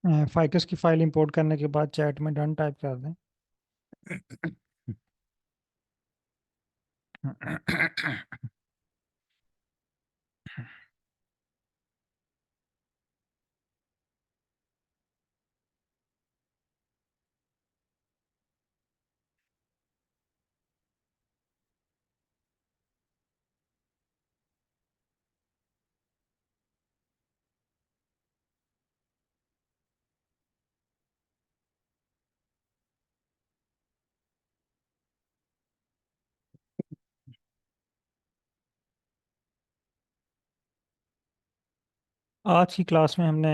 Ficus की file import करने के बाद चैट में डन टाइप कर दें। आज की क्लास में हमने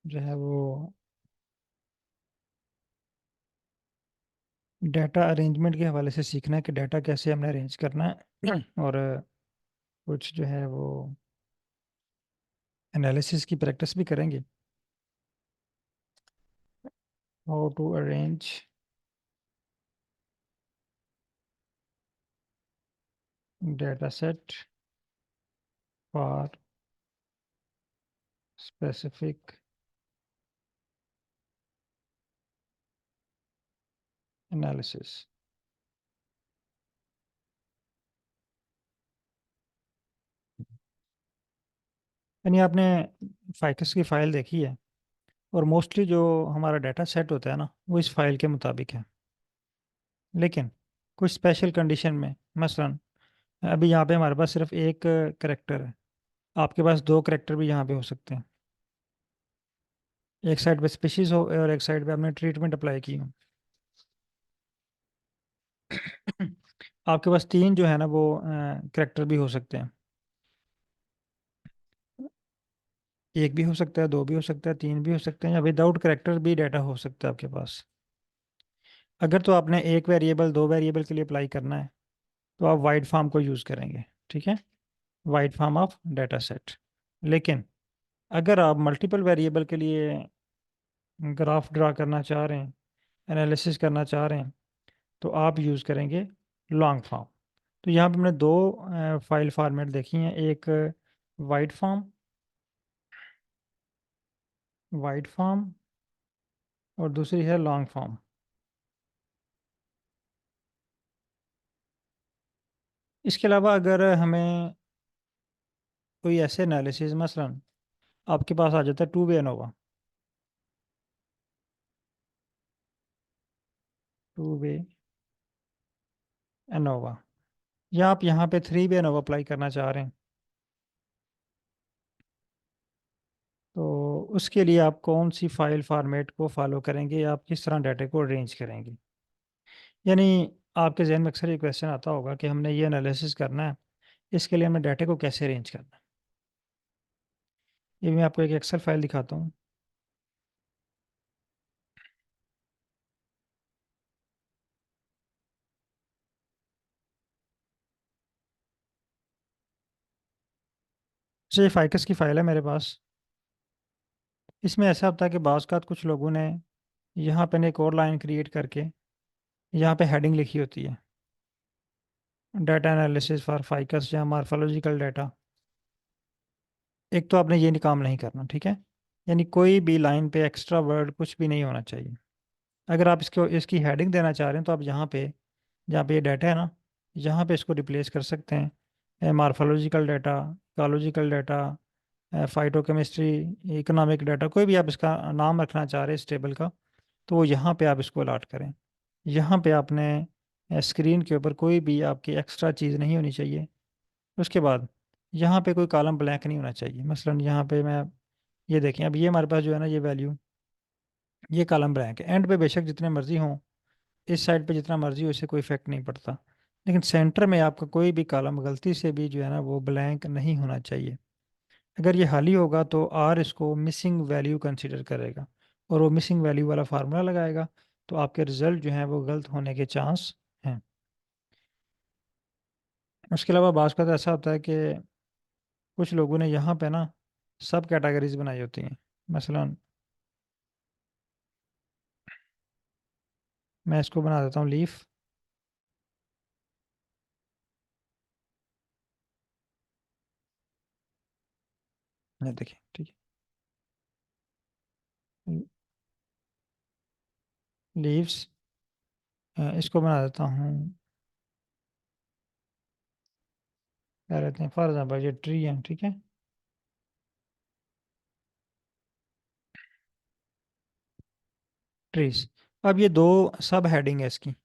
जो है वो डाटा अरेंजमेंट के हवाले से सीखना है कि डाटा कैसे हमने अरेंज करना है। और कुछ जो है वो एनालिसिस की प्रैक्टिस भी करेंगे। How to arrange data set for specific analysis. यानी आपने फाइकस की फाइल देखी है, और मोस्टली जो हमारा डाटा सेट होता है ना वो इस फाइल के मुताबिक है। लेकिन कुछ स्पेशल कंडीशन में, मसलन अभी यहाँ पे हमारे पास सिर्फ एक करेक्टर है, आपके पास दो करेक्टर भी यहाँ पे हो सकते हैं। एक साइड पे स्पीशीज हो और एक साइड पे आपने ट्रीटमेंट अप्लाई की हो। आपके पास तीन जो है ना वो करेक्टर भी हो सकते हैं। एक भी हो सकता है, दो भी हो सकता है, तीन भी हो सकते हैं, या विदाउट करेक्टर भी डाटा हो सकता है आपके पास। अगर तो आपने एक वेरिएबल दो वेरिएबल के लिए अप्लाई करना है तो आप वाइड फॉर्म को यूज़ करेंगे। ठीक है, wide form of data set. लेकिन अगर आप मल्टीपल वेरिएबल के लिए ग्राफ ड्रा करना चाह रहे हैं, एनालिसिस करना चाह रहे हैं, तो आप यूज़ करेंगे लॉन्ग फॉर्म। तो यहाँ पे हमने दो फाइल फॉर्मेट देखी हैं, एक वाइड फॉर्म और दूसरी है लॉन्ग फॉर्म। इसके अलावा अगर हमें कोई ऐसे एनालिसिस, मसलन आपके पास आ जाता है two way ANOVA, two way ANOVA, या आप यहाँ पे थ्री वे एनोवा अप्लाई करना चाह रहे हैं, तो उसके लिए आप कौन सी फाइल फॉर्मेट को फॉलो करेंगे, या आप किस तरह डाटा को अरेंज करेंगे। यानी आपके जहन में अक्सर ये क्वेश्चन आता होगा कि हमने ये एनालिसिस करना है, इसके लिए हमें डाटा को कैसे अरेंज करना है। ये मैं आपको एक एक्सेल फाइल दिखाता हूँ। ये फाइकस की फाइल है मेरे पास। इसमें ऐसा होता है कि बाज़ का कुछ लोगों ने यहाँ पे एक और लाइन क्रिएट करके यहाँ पे हेडिंग लिखी होती है, डाटा एनालिसिस फॉर फाइकस या मार्फोलॉजिकल डाटा। एक तो आपने ये काम नहीं करना, ठीक है। यानी कोई भी लाइन पे एक्स्ट्रा वर्ड कुछ भी नहीं होना चाहिए। अगर आप इसको इसकी हेडिंग देना चाह रहे हैं तो आप यहाँ पे, जहाँ पे ये डाटा है ना, यहाँ पे इसको रिप्लेस कर सकते हैं morphological data, ecological data, phytochemistry, economic data, कोई भी आप इसका नाम रखना चाह रहे हैं इस टेबल का, तो वो यहाँ पे आप इसको अलाट करें। यहाँ पे आपने स्क्रीन के ऊपर कोई भी आपकी एक्स्ट्रा चीज़ नहीं होनी चाहिए। उसके बाद यहाँ पे कोई कॉलम ब्लैंक नहीं होना चाहिए। मसलन यहाँ पे मैं, ये देखें, अब ये हमारे पास जो है ना ये वैल्यू, ये कॉलम ब्लैंक है। एंड पे बेशक जितने मर्जी हों, इस साइड पे जितना मर्जी हो, इससे कोई इफेक्ट नहीं पड़ता। लेकिन सेंटर में आपका कोई भी कॉलम गलती से भी जो है ना वो ब्लैंक नहीं होना चाहिए। अगर ये खाली होगा तो आर इसको मिसिंग वैल्यू कंसीडर करेगा और वो मिसिंग वैल्यू वाला फार्मूला लगाएगा, तो आपके रिजल्ट जो हैं वो गलत होने के चांस हैं। उसके अलावा बाज़ का तो ऐसा होता है कि कुछ लोगों ने यहाँ पे ना सब कैटेगरीज बनाई होती हैं। मसलन मैं इसको बना देता हूँ लीफ। ये देखिए, ठीक है। लीव्स, इसको बना देता हूँ, क्या रहते हैं, फॉर एग्जाम्पल ये ट्री है, ठीक है। ट्रीज। अब ये दो सब हेडिंग है इसकी,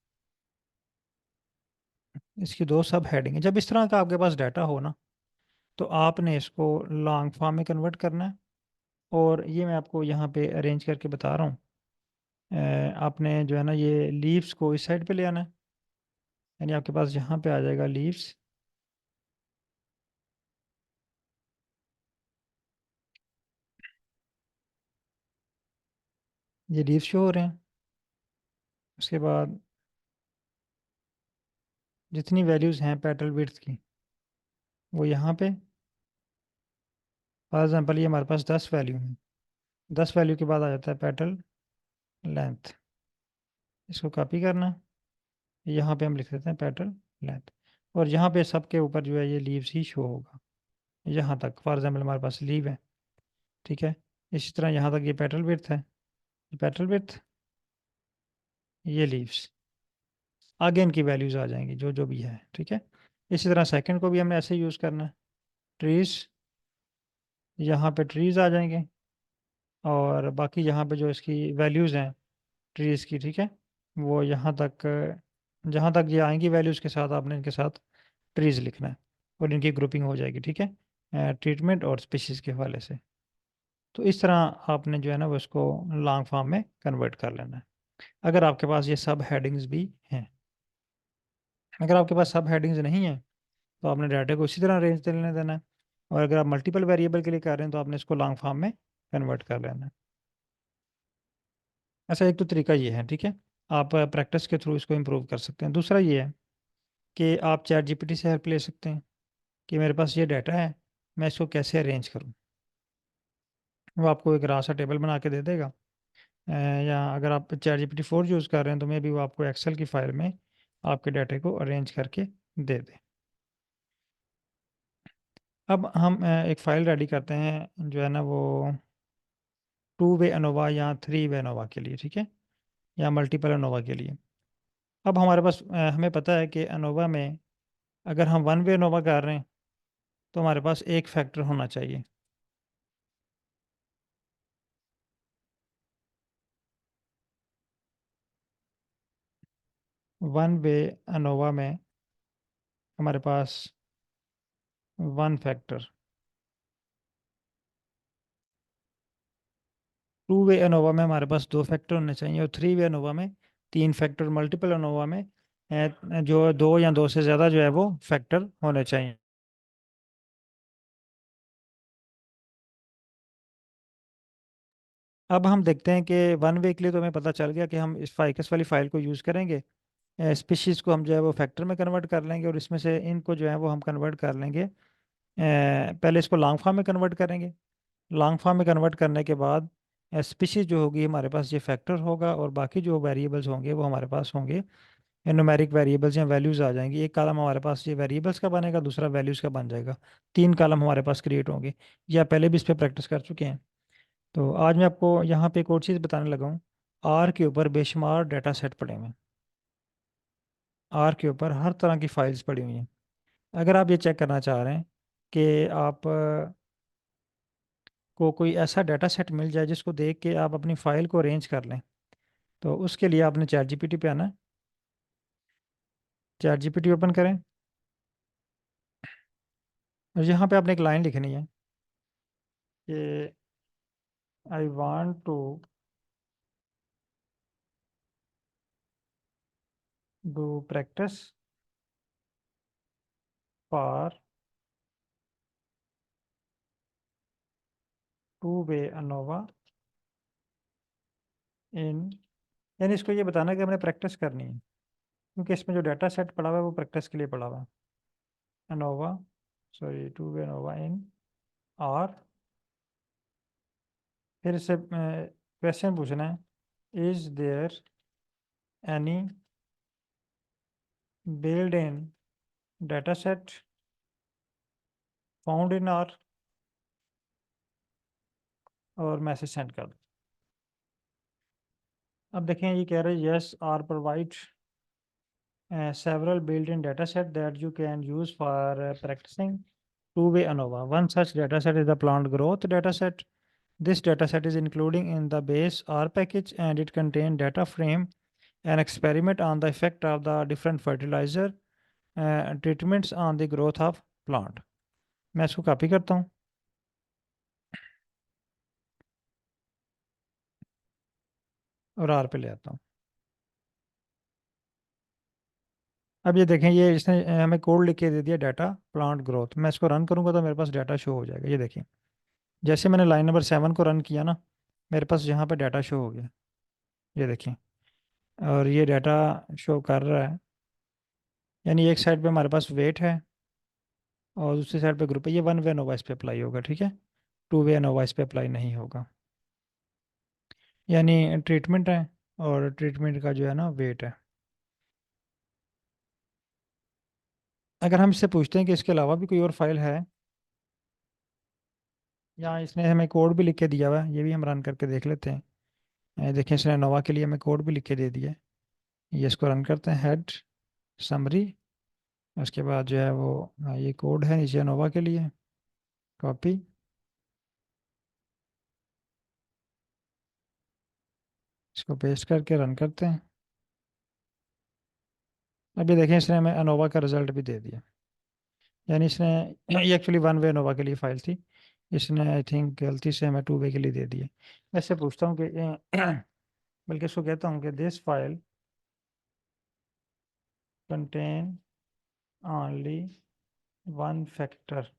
इसकी दो सब हेडिंग है। जब इस तरह का आपके पास डाटा हो ना, तो आपने इसको लॉन्ग फॉर्म में कन्वर्ट करना है। और ये मैं आपको यहाँ पे अरेंज करके बता रहा हूँ। आपने जो है ना ये लीव्स को इस साइड पे ले आना है, यानी आपके पास यहाँ पे आ जाएगा लीव्स। ये लीव्स शो हो रहे हैं। उसके बाद जितनी वैल्यूज़ हैं पेटल विड्थ की, वो यहाँ पे, फॉर एग्जांपल ये हमारे पास 10 वैल्यू हैं। 10 वैल्यू के बाद आ जाता है पेटल लेंथ। इसको कॉपी करना, यहाँ पे हम लिख देते हैं पेटल लेंथ। और यहाँ पे सबके ऊपर जो है ये लीव्स ही शो होगा, यहाँ तक फॉर एग्जांपल हमारे पास लीव है, ठीक है। इसी तरह यहाँ तक ये पेटल विड्थ है, पेटल विड्थ, ये लीव्स, आगे इनकी वैल्यूज आ जाएंगी जो जो भी है, ठीक है। इसी तरह सेकंड को भी हमने ऐसे यूज़ करना है। ट्रीज, यहाँ पे ट्रीज आ जाएंगे, और बाकी यहाँ पे जो इसकी वैल्यूज़ हैं ट्रीज की, ठीक है, वो यहाँ तक, जहाँ तक ये आएंगी वैल्यूज़ के साथ आपने इनके साथ ट्रीज लिखना है, और इनकी ग्रुपिंग हो जाएगी, ठीक है, ट्रीटमेंट और स्पीशीज़ के हवाले से। तो इस तरह आपने जो है ना वो इसको लॉन्ग फॉर्म में कन्वर्ट कर लेना है, अगर आपके पास ये सब हेडिंग्स भी हैं। अगर आपके पास सब हेडिंग्स नहीं है, तो आपने डाटा को इसी तरह रेंज देने देना है। और अगर आप मल्टीपल वेरिएबल के लिए कर रहे हैं, तो आपने इसको लॉन्ग फॉर्म में कन्वर्ट कर लेना है। ऐसा एक तो तरीका ये है, ठीक है। आप प्रैक्टिस के थ्रू इसको इम्प्रूव कर सकते हैं। दूसरा ये है कि आप चैट जीपीटी से हेल्प ले सकते हैं कि मेरे पास ये डाटा है, मैं इसको कैसे अरेंज करूँ। वो आपको एक रासा टेबल बना के दे देगा। या अगर आप चैट जीपीटी 4 यूज़ कर रहे हैं, तो मे भी वो आपको एक्सेल की फाइल में आपके डाटे को अरेंज करके दे दे। अब हम एक फ़ाइल रेडी करते हैं जो है ना वो 2 वे अनोवा या 3 वे अनोवा के लिए, ठीक है, या मल्टीपल अनोवा के लिए। अब हमारे पास हमें पता है कि अनोवा में अगर हम 1 वे अनोवा कर रहे हैं, तो हमारे पास एक फैक्टर होना चाहिए। 1 वे अनोवा में हमारे पास 1 फैक्टर। 2 वे अनोवा में हमारे पास 2 फैक्टर होने चाहिए, और 3 वे अनोवा में 3 फैक्टर। मल्टीपल अनोवा में जो दो या दो से ज़्यादा जो है वो फैक्टर होने चाहिए। अब हम देखते हैं कि 1 वे के लिए तो हमें पता चल गया कि हम इस फाइकस वाली फाइल को यूज़ करेंगे। स्पीशीज़ को हम जो है वो फैक्टर में कन्वर्ट कर लेंगे, और इसमें से इनको जो है वो हम कन्वर्ट कर लेंगे, पहले इसको लॉन्ग फॉर्म में कन्वर्ट करेंगे। लॉन्ग फॉर्म में कन्वर्ट करने के बाद स्पीशीज़ जो होगी हमारे पास ये फैक्टर होगा, और बाकी जो वेरिएबल्स होंगे वो हमारे पास होंगे न्यूमेरिक वेरिएबल्स या वैल्यूज़ आ जाएंगी। एक कॉलम हमारे पास ये वेरिएबल्स का बनेगा, दूसरा वैल्यूज़ का बन जाएगा। 3 कॉलम हमारे पास क्रिएट होंगे। या पहले भी इस पर प्रैक्टिस कर चुके हैं। तो आज मैं आपको यहाँ पे एक और चीज़ बताने लगा हूँ। आर के ऊपर बेशुमार डाटा सेट पड़े हुए हैं। आर के ऊपर हर तरह की फाइल्स पड़ी हुई हैं। अगर आप ये चेक करना चाह रहे हैं कि आप को कोई ऐसा डाटा सेट मिल जाए जिसको देख के आप अपनी फ़ाइल को अरेंज कर लें, तो उसके लिए आपने चैट जीपीटी पे आना है। चैट जीपीटी ओपन करें, और यहाँ पे आपने एक लाइन लिखनी है कि I want to do practice for 2 way ANOVA in, यानी इसको ये बताना है कि हमने प्रैक्टिस करनी है, क्योंकि इसमें जो डाटा सेट पड़ा हुआ है वो प्रैक्टिस के लिए पड़ा हुआ है। ANOVA, sorry 2 way ANOVA in R. फिर इससे क्वेश्चन पूछना है, is there any built in data set found in R, और मैसेज सेंड कर दो। अब देखें ये कह रहे हैं yes R provide several built-in dataset that you can use for practicing two-way ANOVA. One such dataset is the plant growth dataset. This dataset is including in the base R package and it contains data frame and experiment on the effect of the different fertilizer treatments on the growth of plant. मैं इसको copy करता हूँ और are पे ले आता हूँ। अब ये देखें ये इसने हमें कोड लिख के दे दिया डाटा प्लांट ग्रोथ। मैं इसको रन करूँगा तो मेरे पास डाटा शो हो जाएगा। ये देखिए जैसे मैंने लाइन नंबर 7 को रन किया ना, मेरे पास यहाँ पे डाटा शो हो गया। ये देखिए और ये डाटा शो कर रहा है, यानी एक साइड पे हमारे पास वेट है और दूसरी साइड पे ग्रुप है। ये वन वे नोवा इस पे अप्लाई होगा, ठीक है, टू वे नोवा इस पे अप्लाई नहीं होगा। यानी ट्रीटमेंट है और ट्रीटमेंट का जो है ना वेट है। अगर हम इससे पूछते हैं कि इसके अलावा भी कोई और फाइल है, या इसने हमें कोड भी लिख के दिया हुआ है, ये भी हम रन करके देख लेते हैं। देखिए इसने नोवा के लिए हमें कोड भी लिख के दे दिया है। ये इसको रन करते हैं, हेड समरी, उसके बाद जो है वो ये कोड है नीचे नोवा के लिए, कॉपी, इसको पेस्ट करके रन करते हैं। अभी देखें इसने हमें अनोवा का रिजल्ट भी दे दिया। यानी इसने ये एक्चुअली वन वे अनोवा के लिए फाइल थी, इसने आई थिंक गलती से हमें टू वे के लिए दे दिए। मैं इससे पूछता हूँ कि बल्कि इसको कहता हूँ कि this file contain only one factor,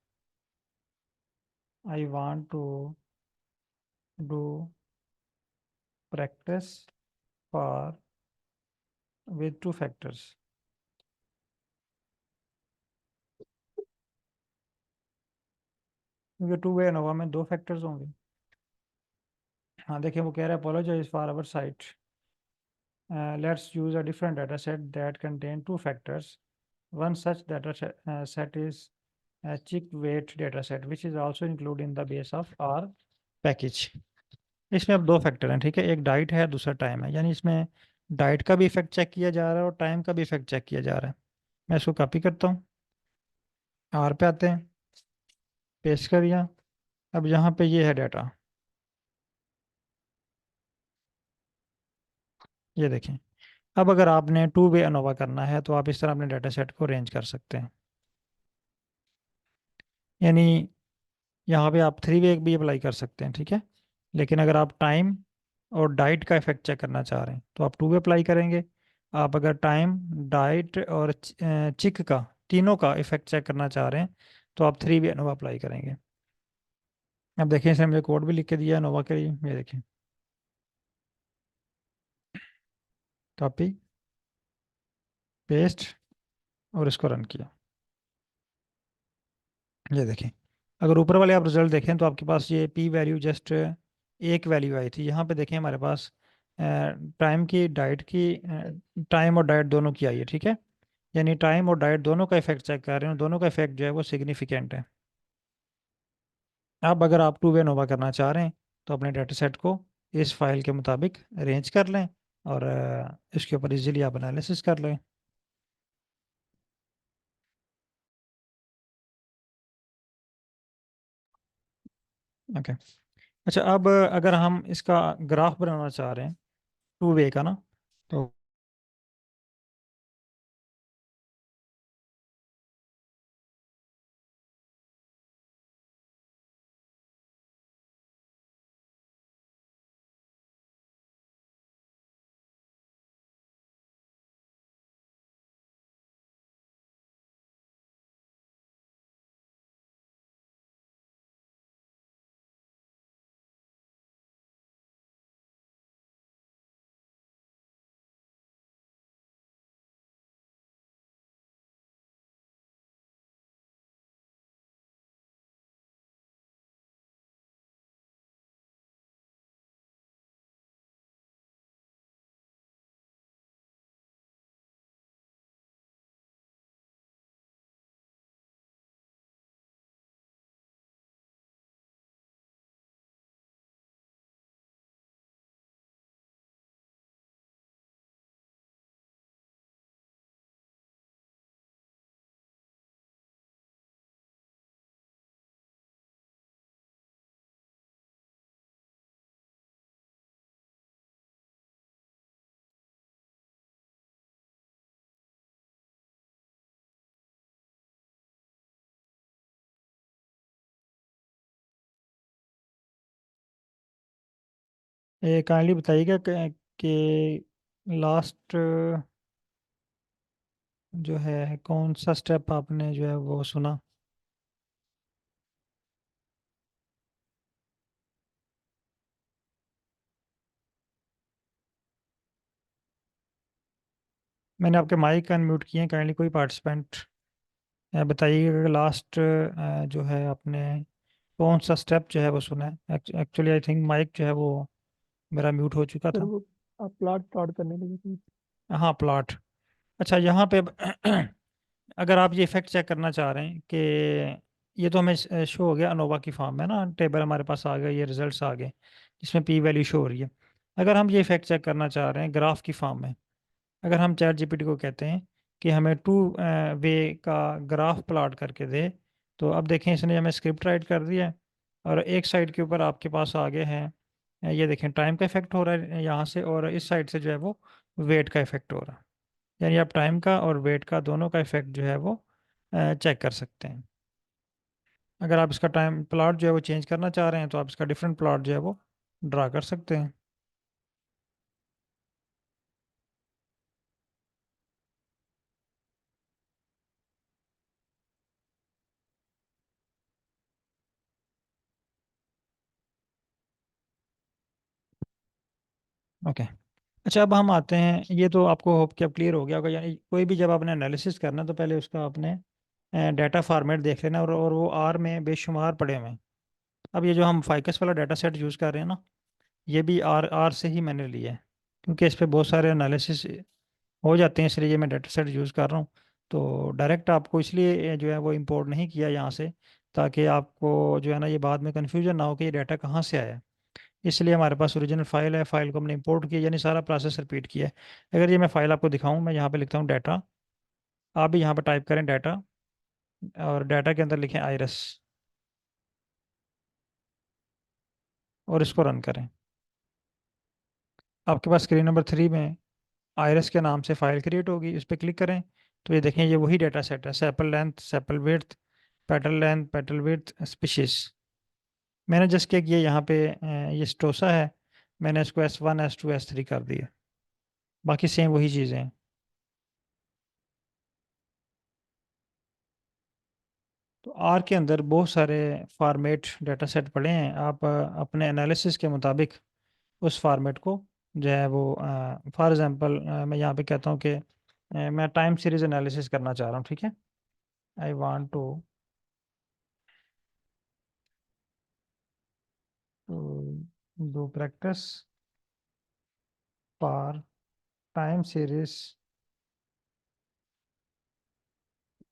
I want to do practice for with two factors. क्योंकि टू वे अनोवा में दो फैक्टर्स होंगे। हाँ देखिए वो कह रहा है apologise for our site, let's use a different data set that contain two factors. One such set is a chick weight data set which is also included in the base of our package. इसमें अब दो factor हैं, ठीक है, एक diet है दूसरा time है। यानी इसमें डाइट का भी इफेक्ट चेक किया जा रहा है और टाइम का भी इफेक्ट चेक किया जा रहा है। मैं इसको कॉपी करता हूँ, आर पे आते हैं, पेस्ट कर दिया। अब यहाँ पे ये है डाटा, ये देखें। अब अगर आपने टू वे अनोवा करना है तो आप इस तरह अपने डाटा सेट को अरेंज कर सकते हैं। यानी यहाँ पे आप थ्री वे भी अप्लाई कर सकते हैं, ठीक है, लेकिन अगर आप टाइम और डाइट का इफेक्ट चेक करना चाह रहे हैं तो आप टू वे अप्लाई करेंगे। आप अगर टाइम, डाइट और चिक का, तीनों का इफेक्ट चेक करना चाह रहे हैं तो आप थ्री वे नोवा अप्लाई करेंगे। अब देखिए इसने मुझे कोड भी लिख के दिया है नोवा के लिए, ये देखिए, कॉपी, पेस्ट और इसको रन किया। ये देखें अगर ऊपर वाले आप रिजल्ट देखें तो आपके पास ये पी वैल्यू जस्ट एक वैल्यू आई थी। यहाँ पे देखें हमारे पास टाइम की, डाइट की, टाइम और डाइट दोनों की आई है, ठीक है। यानी टाइम और डाइट दोनों का इफेक्ट चेक कर रहे हैं, दोनों का इफेक्ट जो है वो सिग्निफिकेंट है। अब अगर आप टू वे नोवा करना चाह रहे हैं तो अपने डाटा सेट को इस फाइल के मुताबिक अरेंज कर लें और इसके ऊपर इजीली आप एनालिसिस कर लें। ओके, अच्छा अब अगर हम इसका ग्राफ बनाना चाह रहे हैं टू वे का ना, तो ये काइंडली बताइएगा कि लास्ट जो है कौन सा स्टेप आपने जो है वो सुना। मैंने आपके माइक अनम्यूट किए हैं, काइंडली कोई पार्टिसिपेंट बताइएगा कि लास्ट जो है आपने कौन सा स्टेप जो है वो सुना है। एक्चुअली आई थिंक माइक जो है वो मेरा म्यूट हो चुका सर था। वो आप प्लॉट प्लॉट करने लगे थे। हाँ, प्लॉट। अच्छा, यहाँ पे अगर आप ये इफेक्ट चेक करना चाह रहे हैं कि ये तो हमें शो हो गया अनोवा की फॉर्म में ना, टेबल हमारे पास आ गया, ये रिजल्ट्स आ गए जिसमें पी वैल्यू शो हो रही है। अगर हम ये इफेक्ट चेक करना चाह रहे हैं ग्राफ की फॉर्म में, अगर हम चैट जीपीटी को कहते हैं कि हमें टू वे का ग्राफ प्लॉट करके दे, तो अब देखें इसने हमें स्क्रिप्ट राइट कर दिया है। और एक साइड के ऊपर आपके पास आगे हैं ये देखें टाइम का इफेक्ट हो रहा है यहाँ से, और इस साइड से जो है वो वेट का इफेक्ट हो रहा है। यानी आप टाइम का और वेट का दोनों का इफेक्ट जो है वो चेक कर सकते हैं। अगर आप इसका टाइम प्लॉट जो है वो चेंज करना चाह रहे हैं तो आप इसका डिफरेंट प्लॉट जो है वो ड्रा कर सकते हैं। ओके। अच्छा, अब हम आते हैं, ये तो आपको होप कि अब क्लियर हो गया होगा। यानी कोई भी जब आपने एनालिसिस करना तो पहले उसका आपने डाटा फॉर्मेट देख लेना, और वो आर में बेशुमार पड़े हुए हैं। अब ये जो हम फाइकस वाला डाटा सेट यूज़ कर रहे हैं ना, ये भी आर आर से ही मैंने लिया है, क्योंकि इस पे बहुत सारे एनालिसिस हो जाते हैं, इसलिए ये मैं डाटा सेट यूज़ कर रहा हूँ। तो डायरेक्ट आपको इसलिए जो है वो इंपोर्ट नहीं किया यहाँ से, ताकि आपको जो है ना ये बाद में कन्फ्यूजन ना हो कि ये डाटा कहाँ से आया है। इसलिए हमारे पास ओरिजिनल फाइल है, फाइल को हमने इंपोर्ट किया, यानी सारा प्रोसेस रिपीट किया है। अगर ये मैं फाइल आपको दिखाऊं, मैं यहाँ पे लिखता हूँ डाटा, आप भी यहाँ पे टाइप करें डाटा, और डाटा के अंदर लिखें आइरस, और इसको रन करें। आपके पास स्क्रीन नंबर 3 में आइरस के नाम से फाइल क्रिएट होगी, इस पर क्लिक करें। तो ये देखें, ये वही डाटा सेट है, sepal length, sepal width, petal length, petal width, species. मैंने जस्ट क्या किया यहाँ पे ये स्टोसा है, मैंने इसको S1 S2 S3 कर दिया। बाकी सेम वही चीज़ें हैं। तो आर के अंदर बहुत सारे फॉर्मेट डाटा सेट पड़े हैं, आप अपने एनालिसिस के मुताबिक उस फॉर्मेट को जो है वो फॉर एग्जांपल मैं यहाँ पे कहता हूँ कि मैं टाइम सीरीज एनालिसिस करना चाह रहा हूँ, ठीक है। I want to do practice for time series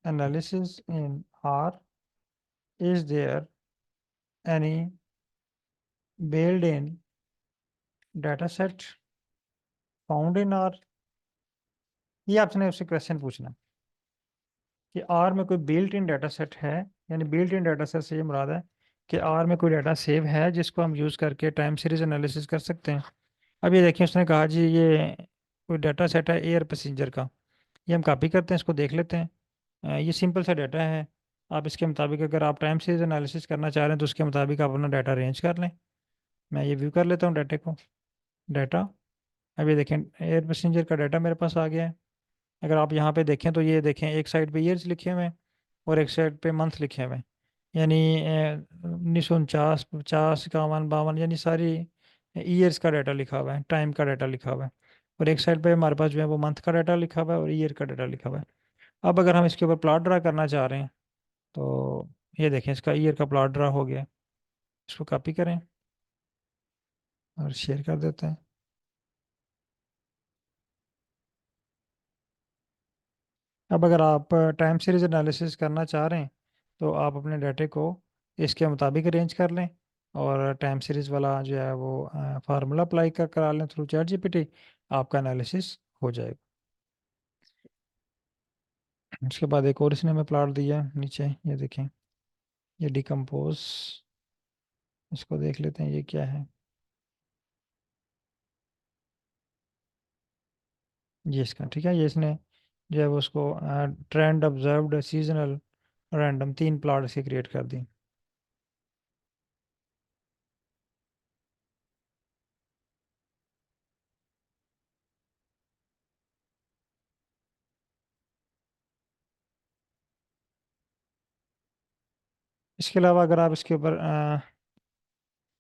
analysis in R, is there any built in data set found in R. ये आपने उससे क्वेश्चन पूछना कि आर में कोई बिल्ट इन डाटा सेट है, यानी बिल्ट इन डाटा सेट से ये मुराद है कि आर में कोई डाटा सेव है जिसको हम यूज़ करके टाइम सीरीज एनालिसिस कर सकते हैं। अब ये देखिए, उसने कहा जी ये कोई डाटा सेट है एयर पैसेंजर का, ये हम कॉपी करते हैं, इसको देख लेते हैं। ये सिंपल सा डाटा है। आप इसके मुताबिक अगर आप टाइम सीरीज एनालिसिस करना चाह रहे हैं तो उसके मुताबिक आप अपना डाटा अरेंज कर लें। मैं ये व्यू कर लेता हूँ डाटे को, डाटा। अब ये देखें, एयर पैसेंजर का डाटा मेरे पास आ गया है। अगर आप यहाँ पे देखें तो ये देखें, एक साइड पे ईयर्स लिखे हुए हैं और एक साइड पे मंथ लिखे हुए हैं। यानी 1949, 50, 51, 52, यानी सारी ईयर्स का डाटा लिखा हुआ है, टाइम का डाटा लिखा हुआ है। और एक साइड पे हमारे पास जो है वो मंथ का डाटा लिखा हुआ है और ईयर का डाटा लिखा हुआ है। अब अगर हम इसके ऊपर प्लॉट ड्रा करना चाह रहे हैं तो ये देखें, इसका ईयर का प्लॉट ड्रा हो गया है। इसको कॉपी करें और शेयर कर देते हैं। अब अगर आप टाइम सीरीज एनालिसिस करना चाह रहे हैं तो आप अपने डाटे को इसके मुताबिक अरेंज कर लें, और टाइम सीरीज वाला जो है वो फार्मूला अप्लाई कर करा लें थ्रू चैट जीपीटी, आपका एनालिसिस हो जाएगा। उसके बाद एक और इसने हमें प्लॉट दिया है नीचे, ये देखें, ये डिकम्पोज, इसको देख लेते हैं ये क्या है। ये इसका ठीक है, ये इसने जो है वो उसको trend observed seasonal random 3 plot इसके क्रिएट कर दी। इसके अलावा अगर आप इसके ऊपर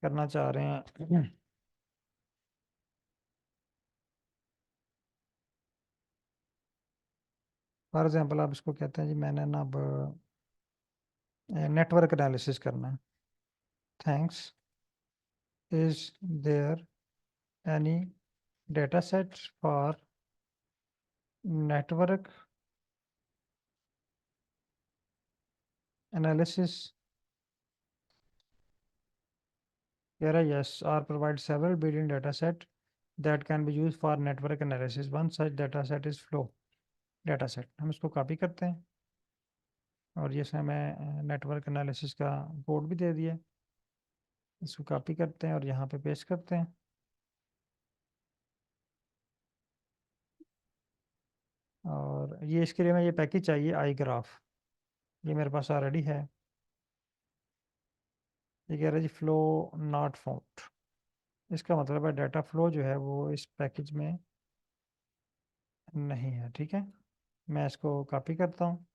करना चाह रहे हैं, फॉर एग्जांपल आप इसको कहते हैं जी मैंने ना अब नेटवर्क एनालिसिस करना है। Thanks, is there any data set for network analysis? कह रहा है yes, R provide several billion data set that can be use for network analysis, one such data set is flow data set. हम इसको copy करते हैं और ये इसने हमें नेटवर्क एनालिसिस का कोड भी दे दिया है। इसको कॉपी करते हैं और यहाँ पे पेस्ट करते हैं। और ये इसके लिए मैं ये पैकेज चाहिए आई ग्राफ, ये मेरे पास ऑलरेडी है। ये कह रहा है जी फ्लो नॉट फाउंड, इसका मतलब है डाटा फ्लो जो है वो इस पैकेज में नहीं है। ठीक है, मैं इसको कॉपी करता हूँ,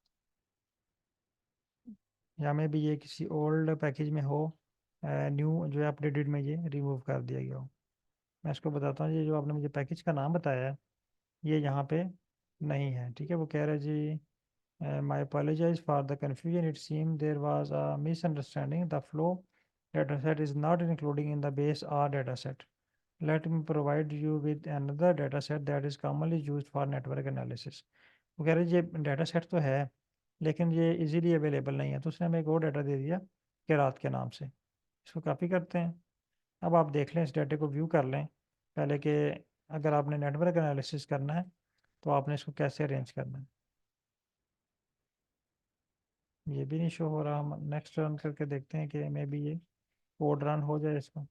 या में भी ये किसी ओल्ड पैकेज में हो, न्यू जो है अपडेटेड में ये रिमूव कर दिया गया हो। मैं इसको बताता हूँ, ये जो आपने मुझे पैकेज का नाम बताया है ये यहाँ पे नहीं है। ठीक है, वो कह रहा है जी my apologize for the confusion, it seemed there was a misunderstanding, the flow dataset is not including in the base R dataset, let me provide you with another dataset that is commonly used for network analysis। वो कह रहे हैं ये data set तो है लेकिन ये easily available नहीं है, तो उसने हमें एक और डाटा दे दिया किरात के नाम से। इसको कॉपी करते हैं। अब आप देख लें, इस डाटे को व्यू कर लें पहले कि अगर आपने नेटवर्क एनालिसिस करना है तो आपने इसको कैसे अरेंज करना है। ये भी नहीं शो हो रहा, हम नेक्स्ट रन करके देखते हैं कि मे बी ये कोड रन हो जाए इसका।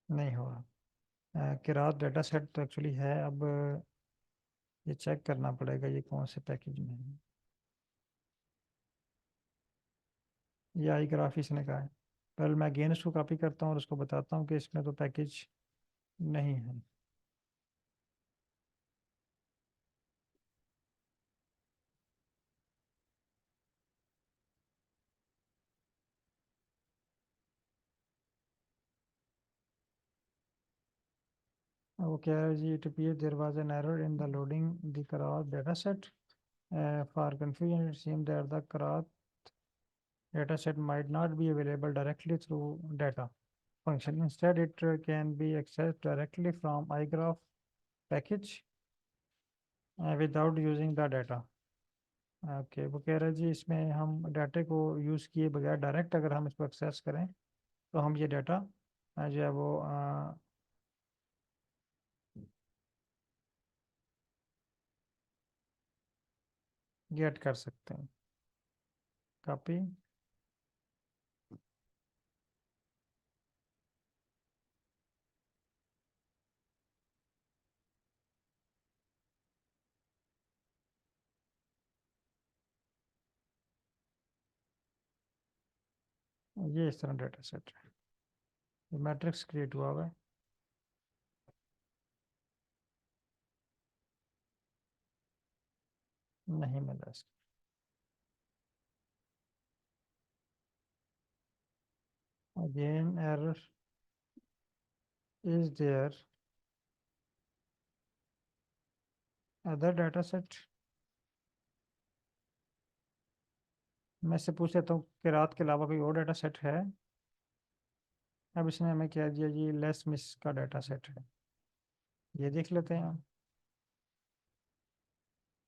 नहीं हो रहा। किरात डाटा सेट तो एक्चुअली है, अब ये चेक करना पड़ेगा ये कौन से पैकेज में है। ये आई ग्राफ इसने कहा है। पहले मैं अगेन इसको कॉपी करता हूँ और उसको बताता हूँ कि इसमें तो पैकेज नहीं है। वो कह रहा है जी it appear there was an error in the loading the caret data set, for confusion it seemed that the caret data set might not be available directly through data function. Instead, it can be accessed directly from iGraph package without using the data। Okay, वो कह रहा है जी इसमें हम डाटे को use किए बगैर डायरेक्ट अगर हम इसको एक्सेस करें तो हम ये डाटा जो है वो गेट कर सकते हैं। कॉपी, ये इस तरह डाटा सेट है, ये मैट्रिक्स क्रिएट हुआ हुआ है। नहीं मिला इसका। Again error, is there other data set? मैं इससे पूछ लेता हूँ कि रात के अलावा कोई और डाटा सेट है। अब इसने हमें क्या दिया जी, लेस मिस का डाटा सेट है, ये देख लेते हैं।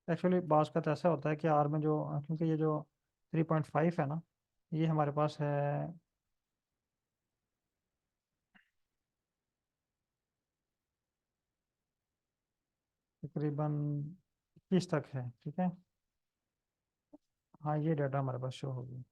एक्चुअली बास का तो ऐसा होता है कि आर में जो, क्योंकि ये जो 3.5 है ना, ये हमारे पास है तकरीबन 21 तक है। ठीक है, हाँ ये डाटा हमारे पास शो होगी।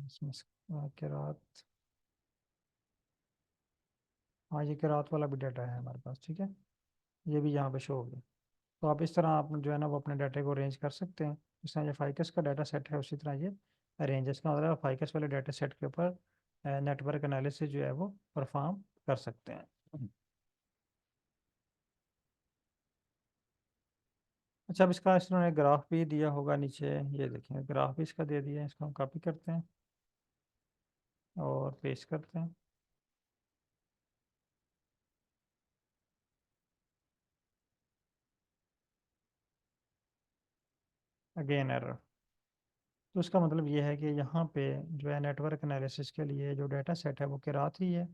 इसमें किरात, हाँ ये किरात वाला भी डाटा है हमारे पास। ठीक है, ये भी यहाँ पे शो हो गया। तो आप इस तरह आप जो है ना वो अपने डाटा को अरेंज कर सकते हैं। जिस तरह ये फाइकस का डाटा सेट है उसी तरह ये अरेंज, इसका मतलब फाइकस वाले डाटा सेट के ऊपर नेटवर्क एनालिसिस जो है वो परफॉर्म कर सकते हैं। अच्छा, अब इसका इन्होंने ग्राफ भी दिया होगा नीचे, ये देखें ग्राफ भी इसका दे दिया है, इसको हम कॉपी करते हैं और पेस्ट करते हैं। Again error. तो इसका मतलब ये है कि यहाँ पे जो है नेटवर्क एनालिसिस के लिए जो डाटा सेट है वो किरात ही है,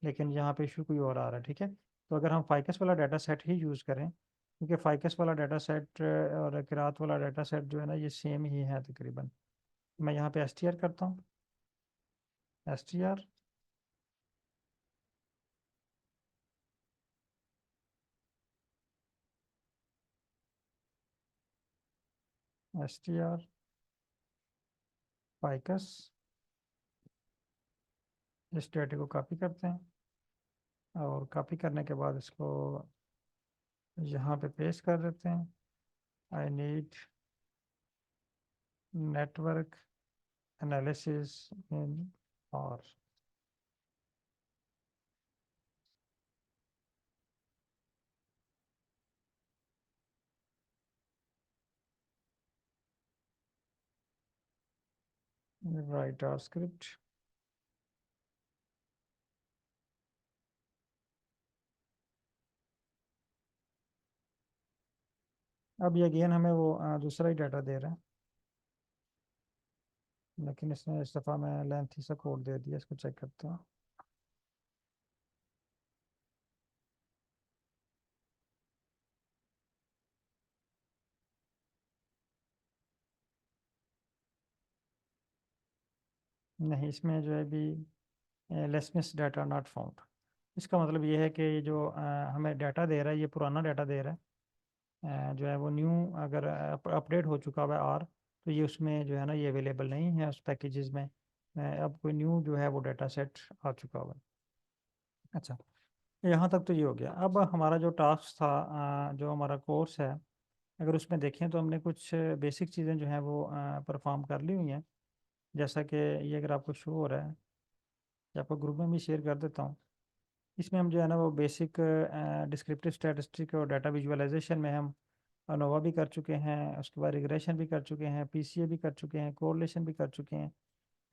लेकिन यहाँ पे इशू कोई और आ रहा है। ठीक है, तो अगर हम फाइकस वाला डाटा सेट ही यूज़ करें, क्योंकि फाइकस वाला डाटा सेट और किरात वाला डाटा सेट जो है ना ये सेम ही है तकरीबन। मैं यहाँ पे एस टी आर करता हूँ, S T R, S T R ficus, इस डाटे को कॉपी करते हैं और कॉपी करने के बाद इसको यहाँ पे पेस्ट कर देते हैं। I need network analysis in और राइट आर स्क्रिप्ट। अब ये अगेन हमें वो दूसरा ही डाटा दे रहा है, लेकिन इसने इस दफ़ा मैं लेंथी सा कोड दे दिया, इसको चेक करते हैं। नहीं, इसमें जो है भी लेसनेस डाटा नॉट फाउंड। इसका मतलब ये है कि ये जो हमें डाटा दे रहा है ये पुराना डाटा दे रहा है, जो है वो न्यू अगर अपडेट हो चुका हुआ है आर, तो ये उसमें जो है ना ये अवेलेबल नहीं है उस पैकेजेस में। अब कोई न्यू जो है वो डाटा सेट आ चुका हुआ है। अच्छा, यहाँ तक तो ये हो गया। अब हमारा जो टास्क था, जो हमारा कोर्स है, अगर उसमें देखें तो हमने कुछ बेसिक चीज़ें जो हैं वो परफॉर्म कर ली हुई हैं। जैसा कि ये अगर आपको शो हो रहा है, या आपको ग्रुप में भी शेयर कर देता हूँ। इसमें हम जो है ना वो बेसिक डिस्क्रिप्टिव स्टैटिस्टिक और डाटा विजुअलाइजेशन में हम अनोवा भी कर चुके हैं, उसके बाद रिग्रेशन भी कर चुके हैं, पीसीए भी कर चुके हैं, कोरिलेशन भी कर चुके हैं,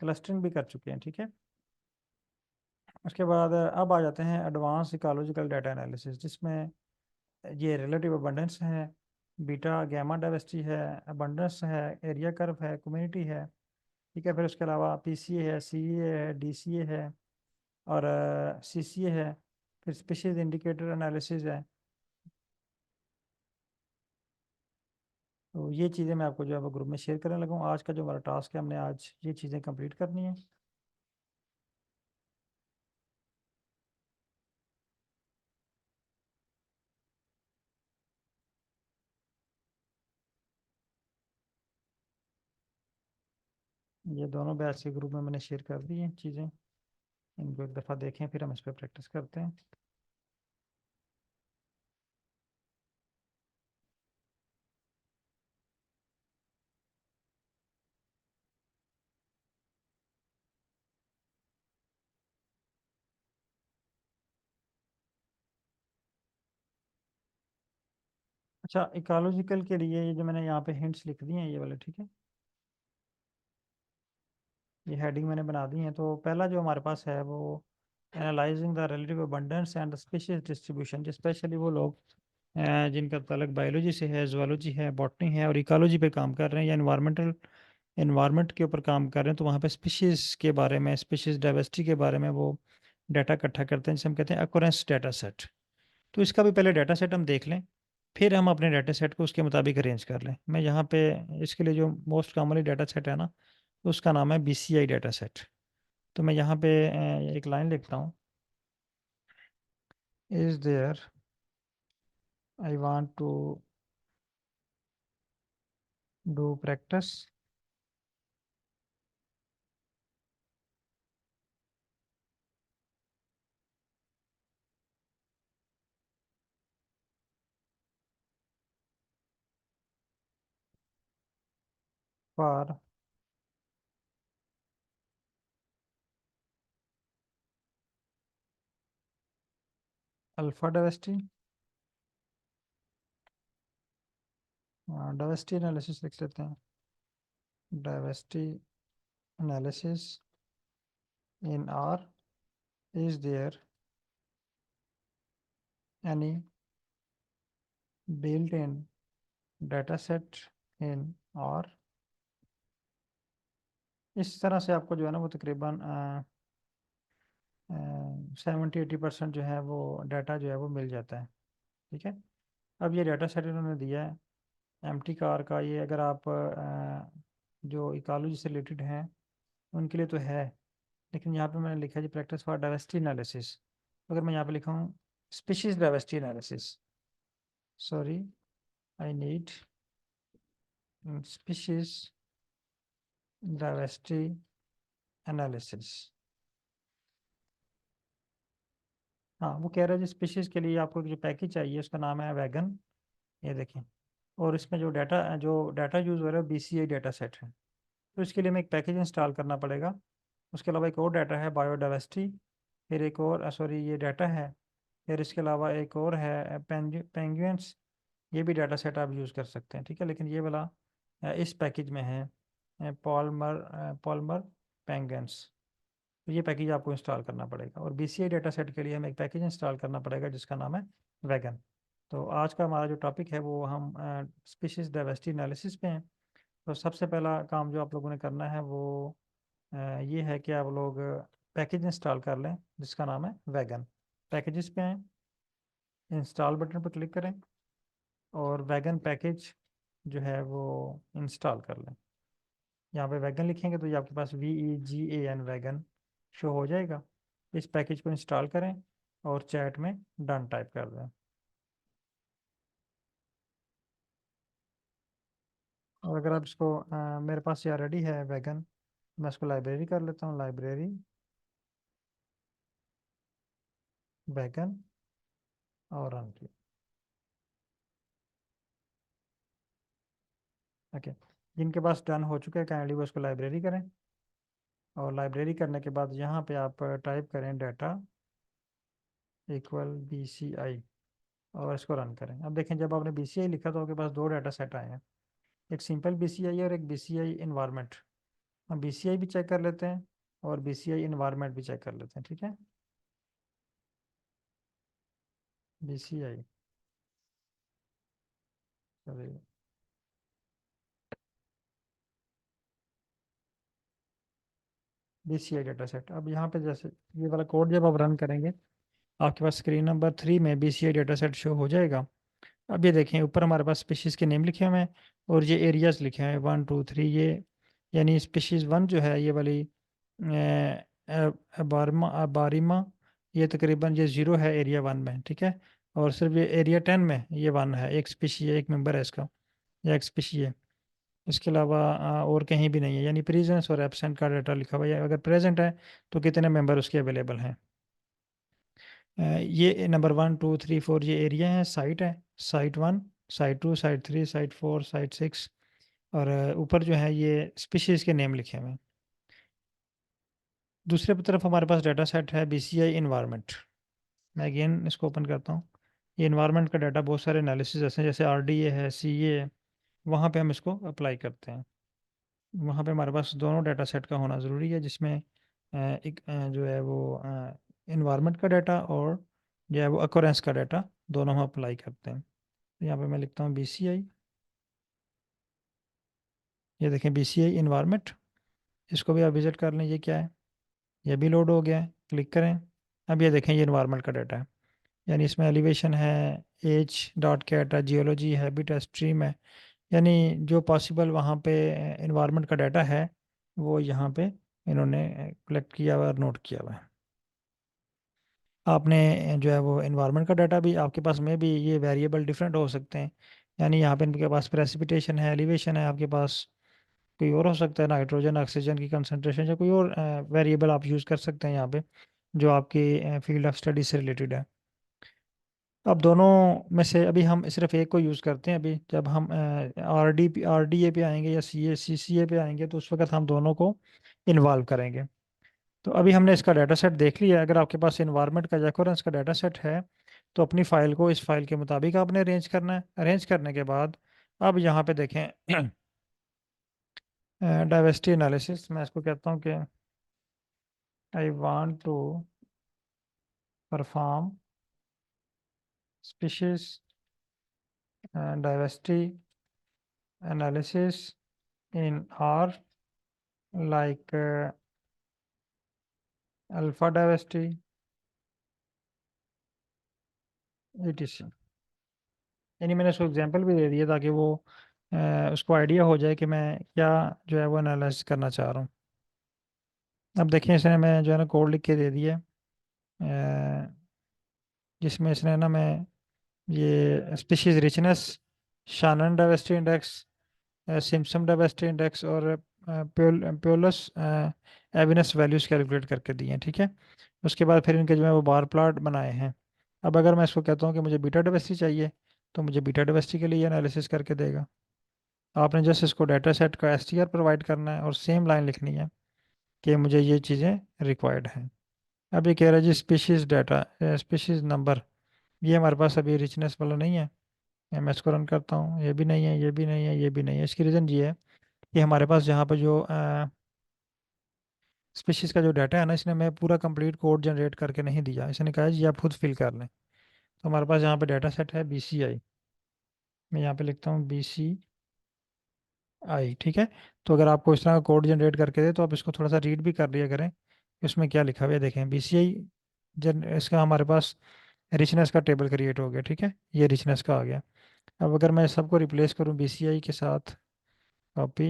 क्लस्टरिंग भी कर चुके हैं। ठीक है, उसके बाद अब आ जाते हैं एडवांस इकोलॉजिकल डाटा एनालिसिस, जिसमें ये रिलेटिव अबंडेंस है, बीटा गैमा डाइवर्सिटी है, अबंडेंस है, एरिया कर्व है, कम्युनिटी है। ठीक है, फिर उसके अलावा पीसीए है, सीईए है, डीसीए है और सीसीए है, फिर स्पीशीज इंडिकेटर एनालिसिस है। तो ये चीज़ें मैं आपको जो है वो ग्रुप में शेयर करने लगा हूँ। आज का जो हमारा टास्क है, हमने आज ये चीज़ें कंप्लीट करनी है। ये दोनों बैच के ग्रुप में मैंने शेयर कर दी हैं चीज़ें, इनको एक दफ़ा देखें फिर हम इस पर प्रैक्टिस करते हैं। अच्छा, इकोलॉजिकल के लिए ये जो मैंने यहाँ पे हिंट्स लिख दिए हैं ये वाले, ठीक है, ये हेडिंग मैंने बना दी है। तो पहला जो हमारे पास है वो analysing the relative abundance and species distribution, specially वो लोग जिनका ताल्लुक बायोलॉजी से है, जूलॉजी है, बॉटनी है और इकोलॉजी पे काम कर रहे हैं या इन्वायरमेंट के ऊपर काम कर रहे हैं, तो वहाँ पे स्पीशीज़ के बारे में, स्पीशीज़ डाइवर्सिटी के बारे में वो डाटा इकट्ठा करते हैं, जिसे हम कहते हैं अकोरेंस डाटा सेट। तो इसका भी पहले डाटा सेट हम देख लें, फिर हम अपने डाटा सेट को उसके मुताबिक अरेंज कर लें। मैं यहाँ पे इसके लिए जो मोस्ट कॉमनली डाटा सेट है ना, उसका नाम है बीसीआई डाटा सेट। तो मैं यहाँ पे एक लाइन लिखता हूँ, is there, I want to do practice for alpha diversity, diversity analysis लिख लेते हैं, diversity analysis in R, is there any built in data set in और इस तरह से आपको जो है ना वो तकरीबन 70-80% जो है वो डाटा जो है वो मिल जाता है। ठीक है, अब ये डाटा सेट इन्होंने दिया है एम्प्टी कार का, ये अगर आप जो इकोलॉजी से रिलेटेड हैं उनके लिए तो है, लेकिन यहाँ पे मैंने लिखा है जी प्रैक्टिस फॉर डाइवर्सिटी एनालिसिस। अगर मैं यहाँ पे लिखा हूँ species diversity analysis, sorry I need species diversity analysis. हाँ, वो कह रहा है जी स्पीशीज के लिए आपको जो पैकेज चाहिए उसका नाम है वैगन, ये देखें। और इसमें जो डाटा यूज़ हो रहा है BCI डाटा सेट है, तो इसके लिए हमें एक पैकेज इंस्टॉल करना पड़ेगा। उसके अलावा एक और डाटा है बायोडाइवर्सिटी, फिर एक और सॉरी ये डाटा है, फिर इसके अलावा एक और है पेंगुइन्स, ये भी डाटा सेट आप यूज़ कर सकते हैं। ठीक है, लेकिन ये वाला इस पैकेज में है पॉलमर पेंगुइन्स, तो ये पैकेज आपको इंस्टॉल करना पड़ेगा। और BCI डाटा सेट के लिए हमें एक पैकेज इंस्टॉल करना पड़ेगा जिसका नाम है वैगन। तो आज का हमारा जो टॉपिक है वो हम स्पीशीज डाइवर्सिटी एनालिसिस पे हैं। तो सबसे पहला काम जो आप लोगों ने करना है वो ये है कि आप लोग पैकेज इंस्टॉल कर लें जिसका नाम है वैगन। पैकेजेस पे हैं, इंस्टॉल बटन पर क्लिक करें और वैगन पैकेज जो है वो इंस्टॉल कर लें। यहाँ पे वैगन लिखेंगे तो ये आपके पास VEGAN वैगन शो हो जाएगा। इस पैकेज को इंस्टॉल करें और चैट में डन टाइप कर दें। और अगर आप इसको मेरे पास ये रेडी है वैगन, मैं इसको लाइब्रेरी कर लेता हूँ, लाइब्रेरी वैगन और रन किया। ओके, जिनके पास डन हो चुके हैं काइंडली वो इसको लाइब्रेरी करें, और लाइब्रेरी करने के बाद यहाँ पे आप टाइप करें डाटा इक्वल BCI और इसको रन करें। अब देखें जब आपने BCI लिखा तो आपके पास दो डाटा सेट आए हैं, एक सिंपल BCI और एक BCI इन्वायरमेंट। हम BCI भी चेक कर लेते हैं और BCI इन्वायरमेंट भी चेक कर लेते हैं। ठीक है, BCI sorry BCI data set. अब यहाँ पे जैसे ये वाला कोड जब आप रन करेंगे आपके पास स्क्रीन नंबर 3 में BCI डाटा सेट शो हो जाएगा। अब ये देखें ऊपर हमारे पास स्पीशीज़ के नेम लिखे हुए हैं और ये एरियाज लिखे हैं 1 2 3, ये यानी स्पीशीज़ 1 जो है ये वाली बारिमा, ये तकरीबन ये 0 है एरिया 1 में। ठीक है, और सिर्फ ये एरिया 10 में ये 1 है, एक स्पीशी है, एक मेंबर है इसका, या एक स्पीशी है। इसके अलावा और कहीं भी नहीं है, यानी प्रेजेंस और एब्सेंट का डाटा लिखा हुआ है, अगर प्रेजेंट है तो कितने मेंबर उसके अवेलेबल हैं। ये नंबर 1 2 3 4 ये एरिया है, साइट है, site 1, site 2, site 3, site 4, site 6, और ऊपर जो है ये स्पीशीज़ के नेम लिखे हुए हैं। दूसरे तरफ हमारे पास डाटा सेट है BCI इन्वायरमेंट। मैं अगेन इसको ओपन करता हूँ। ये इन्वायरमेंट का डाटा बहुत सारे एनालिसिस ऐसे हैं जैसे RDA है, CA है, वहाँ पे हम इसको अप्लाई करते हैं। वहाँ पे हमारे पास दोनों डाटा सेट का होना ज़रूरी है, जिसमें एक जो है वो इन्वायरमेंट का डाटा और जो है वो अकोरेंस का डाटा दोनों हम अप्लाई करते हैं। तो यहाँ पे मैं लिखता हूँ BCI, ये देखें BCI इन्वायरमेंट, इसको भी आप विजिट कर लें। ये क्या है, ये भी लोड हो गया है, क्लिक करें। अब ये देखें ये इन्वायरमेंट का डाटा है, यानी इसमें एलिवेशन है, एज डॉट कैट है, जियोलॉजी है, हैबिट है, स्ट्रीम है, यानी जो पॉसिबल वहाँ पे इन्वायरमेंट का डाटा है वो यहाँ पे इन्होंने कलेक्ट किया हुआ और नोट किया हुआ है। आपने जो है वो इन्वायरमेंट का डाटा भी आपके पास में भी ये वेरिएबल डिफरेंट हो सकते हैं, यानी यहाँ पे इनके पास प्रेसिपिटेशन है, एलिवेशन है, आपके पास कोई और हो सकता है, नाइट्रोजन ऑक्सीजन की कंसंट्रेशन या कोई और वेरिएबल आप यूज़ कर सकते हैं यहाँ पे जो आपकी फील्ड ऑफ स्टडी से रिलेटेड है। अब दोनों में से अभी हम सिर्फ एक को यूज़ करते हैं। अभी जब हम आर डी ए पे आएंगे या सी सी ए पे आएंगे तो उस वक्त हम दोनों को इन्वॉल्व करेंगे। तो अभी हमने इसका डाटा सेट देख लिया है। अगर आपके पास इन्वायरमेंट का रेफरेंस का डाटा सेट है तो अपनी फाइल को इस फाइल के मुताबिक आपने अरेंज करना है। अरेंज करने के बाद अब यहाँ पे देखें डाइवर्सिटी एनालिसिस, मैं इसको कहता हूँ कि I want to perform species diversity analysis in R, like alpha diversity etc। यानी मैंने उसको एग्जांपल भी दे दिया ताकि वो उसको आइडिया हो जाए कि मैं क्या जो है वो एनालाइज करना चाह रहा हूँ। अब देखिए इसने मैं जो है ना कोड लिख के दे दिया है, जिसमें इसने ना मैं ये species richness, Shanan diversity index, Simpson diversity index और प्योलस एविनस वैल्यूज कैलकुलेट करके दिए हैं, ठीक है। उसके बाद फिर इनके जो है वो बार प्लॉट बनाए हैं। अब अगर मैं इसको कहता हूँ कि मुझे बीटा डाइवर्सिटी चाहिए तो मुझे बीटा डाइवर्सिटी के लिए एनालिसिस करके देगा। आपने जस्ट इसको डाटा सेट का एसटीआर प्रोवाइड करना है और सेम लाइन लिखनी है कि मुझे ये चीज़ें रिक्वायर्ड हैं। अब ये कह रहा है जी स्पीशीज़ डाटा, स्पीशीज़ नंबर, ये हमारे पास अभी रिचनेस वाला नहीं है। मैं इसको रन करता हूँ, ये भी नहीं है, ये भी नहीं है, ये भी नहीं है। इसकी रीज़न ये है कि हमारे पास जहाँ पर जो स्पीशीज़ का जो डाटा है ना, इसने मैं पूरा कंप्लीट कोड जनरेट करके नहीं दिया। इसने कहा है जी आप खुद फिल कर लें। तो हमारे पास यहाँ पे डाटा सेट है BCI। मैं यहाँ पे लिखता हूँ BCI, ठीक है। तो अगर आपको इस तरह का कोड जनरेट करके दे तो आप इसको थोड़ा सा रीड भी कर लिया करें कि उसमें क्या लिखा हुआ है। देखें BCI जन इसका हमारे पास रिचनेस का टेबल क्रिएट हो गया, ठीक है। ये रिचनेस का आ गया। अब अगर मैं सबको रिप्लेस करूँ BCI के साथ, कॉपी,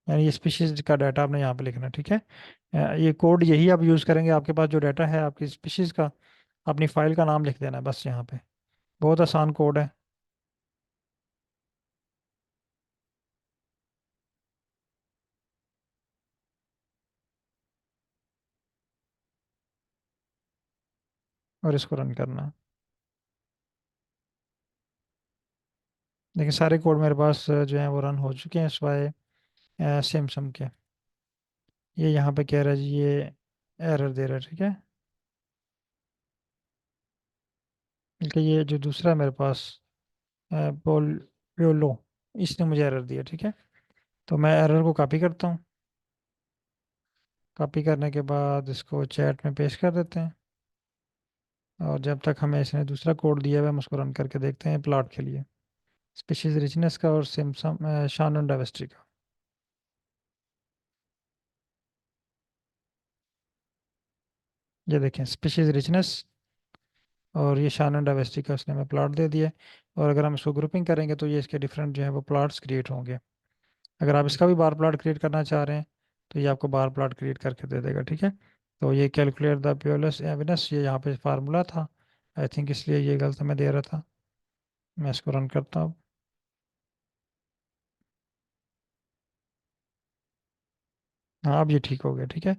यानी ये स्पीशीज का डाटा आपने यहाँ पे लिखना है, ठीक है। ये कोड यही आप यूज़ करेंगे। आपके पास जो डाटा है आपकी स्पीशीज का, अपनी फाइल का नाम लिख देना है बस यहाँ पे। बहुत आसान कोड है। और इसको रन करना है। देखिए सारे कोड मेरे पास जो है वो रन हो चुके हैं स्वाय सैमसंग के। ये यहाँ पे कह रहा है जी ये एरर दे रहा है, ठीक है। बल्कि ये जो दूसरा है मेरे पास पोलो, इसने मुझे एरर दिया, ठीक है। तो मैं एरर को कॉपी करता हूँ। कॉपी करने के बाद इसको चैट में पेस्ट कर देते हैं। और जब तक हमें इसने दूसरा कोड दिया हुआ है हम उसको रन करके देखते हैं प्लॉट के लिए, स्पीशीज रिचनेस का और सिम्पसन शानन डाइवर्सिटी का। ये देखें स्पीशीज रिचनेस और ये शानन डाइवर्सिटी का उसने हमें प्लॉट दे दिया है। और अगर हम इसको ग्रुपिंग करेंगे तो ये इसके डिफरेंट जो है वो प्लॉट्स क्रिएट होंगे। अगर आप इसका भी बार प्लॉट क्रिएट करना चाह रहे हैं तो ये आपको बार प्लॉट क्रिएट करके दे देगा, ठीक है। तो ये कैलकुलेट द प्योरनेस एविडेंस, ये यहाँ पे फार्मूला था आई थिंक, इसलिए ये गलत मैं दे रहा था। मैं इसको रन करता हूँ। हाँ अब ये ठीक हो गया, ठीक है।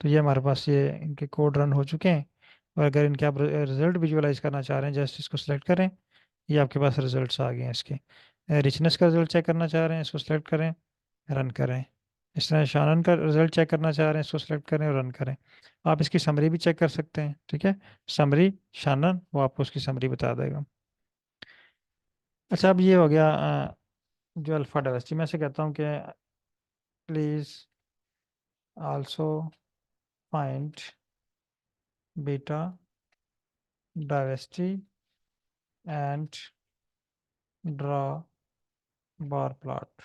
तो ये हमारे पास ये इनके कोड रन हो चुके हैं। और अगर इनके आप रिजल्ट विजुअलाइज करना चाह रहे हैं जस्ट इसको सेलेक्ट करें, ये आपके पास रिजल्ट्स आ गए हैं इसके। रिचनेस का रिजल्ट चेक करना चाह रहे हैं, इसको सेलेक्ट करें, रन करें। इस तरह शानन का रिजल्ट चेक करना चाह रहे हैं, इसको सेलेक्ट करें और रन करें। आप इसकी समरी भी चेक कर सकते हैं, ठीक है। समरी शानन वो आपको उसकी समरी बता देगा। अच्छा अब ये हो गया जो अल्फा डाइवर्सिटी। मैं से कहता हूँ कि please also find beta diversity and draw bar plot.